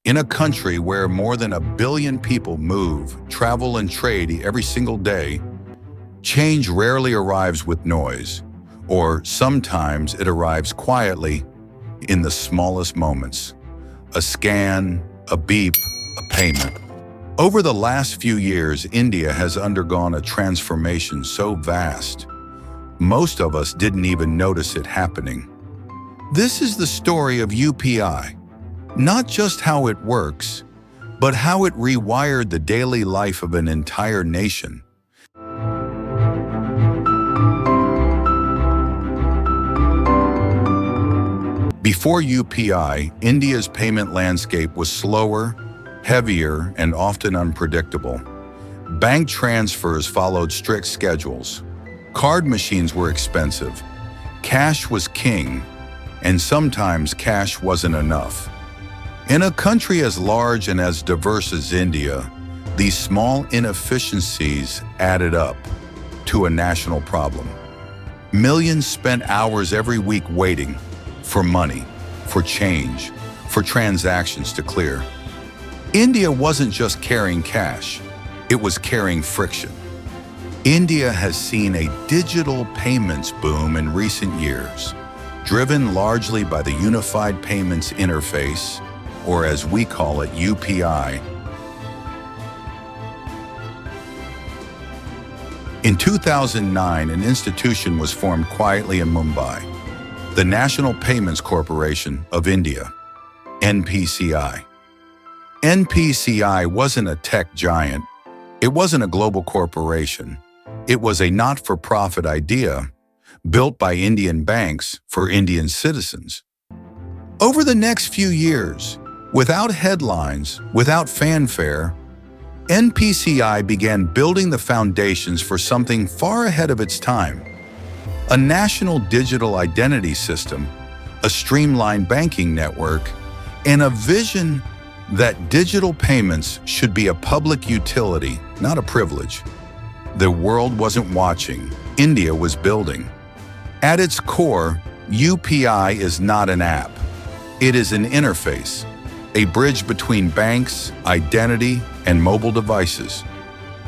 In a country where more than 1 billion people move, travel, and trade every single day, change rarely arrives with noise, or sometimes it arrives quietly in the smallest moments. A scan, a beep, a payment. Over the last few years, India has undergone a transformation so vast, most of us didn't even notice it happening. This is the story of UPI. Not just how it works, but how it rewired the daily life of an entire nation. Before UPI, India's payment landscape was slower, heavier, and often unpredictable. Bank transfers followed strict schedules. Card machines were expensive. Cash was king, and sometimes cash wasn't enough. In a country as large and as diverse as India, these small inefficiencies added up to a national problem. Millions spent hours every week waiting for money, for change, for transactions to clear. India wasn't just carrying cash, it was carrying friction. India has seen a digital payments boom in recent years, driven largely by the Unified Payments Interface, or as we call it, UPI. In 2009, an institution was formed quietly in Mumbai, the National Payments Corporation of India, NPCI. NPCI wasn't a tech giant. It wasn't a global corporation. It was a not-for-profit idea built by Indian banks for Indian citizens. Over the next few years, without headlines, without fanfare, NPCI began building the foundations for something far ahead of its time. A national digital identity system, a streamlined banking network, and a vision that digital payments should be a public utility, not a privilege. The world wasn't watching. India was building. At its core, UPI is not an app. It is an interface, a bridge between banks, identity, and mobile devices.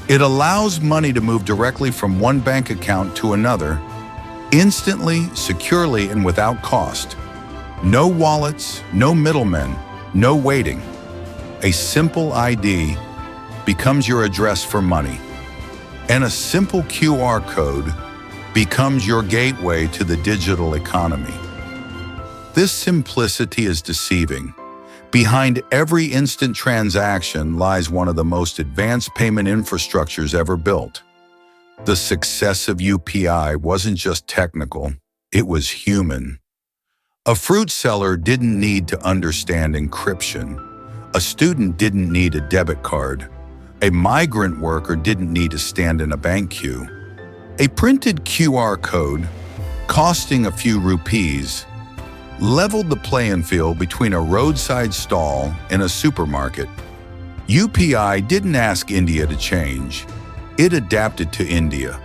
It allows money to move directly from one bank account to another, instantly, securely, and without cost. No wallets, no middlemen, no waiting. A simple ID becomes your address for money, and a simple QR code becomes your gateway to the digital economy. This simplicity is deceiving. Behind every instant transaction lies one of the most advanced payment infrastructures ever built. The success of UPI wasn't just technical, it was human. A fruit seller didn't need to understand encryption. A student didn't need a debit card. A migrant worker didn't need to stand in a bank queue. A printed QR code, costing a few rupees, leveled the playing field between a roadside stall and a supermarket. UPI didn't ask India to change. It adapted to India.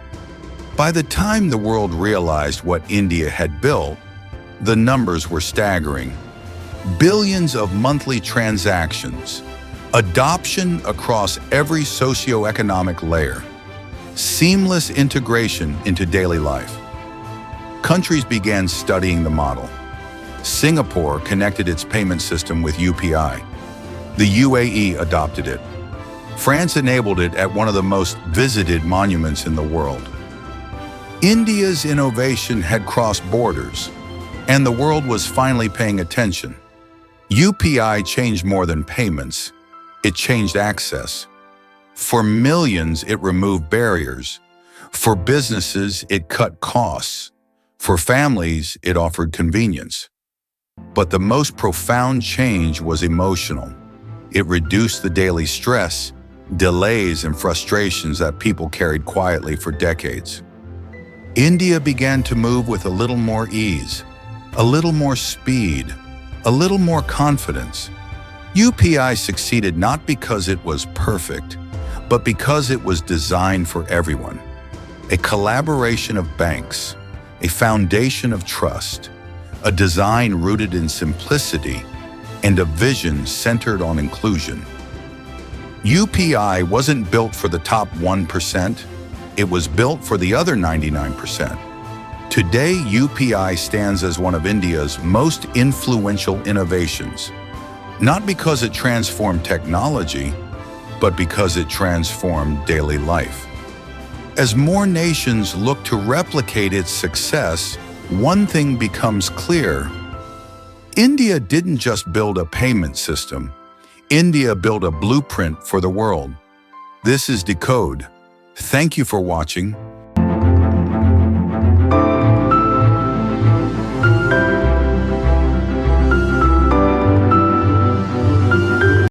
By the time the world realized what India had built, the numbers were staggering. Billions of monthly transactions, adoption across every socioeconomic layer, seamless integration into daily life. Countries began studying the model. Singapore connected its payment system with UPI. The UAE adopted it. France enabled it at one of the most visited monuments in the world. India's innovation had crossed borders, and the world was finally paying attention. UPI changed more than payments. It changed access. For millions, it removed barriers. For businesses, it cut costs. For families, it offered convenience. But the most profound change was emotional. It reduced the daily stress, delays, and frustrations that people carried quietly for decades. India began to move with a little more ease, a little more speed, a little more confidence. UPI succeeded not because it was perfect, but because it was designed for everyone. A collaboration of banks, a foundation of trust, a design rooted in simplicity, and a vision centered on inclusion. UPI wasn't built for the top 1%, it was built for the other 99%. Today, UPI stands as one of India's most influential innovations, not because it transformed technology, but because it transformed daily life. As more nations look to replicate its success, one thing becomes clear. India didn't just build a payment system. India built a blueprint for the world. This is Decode. Thank you for watching.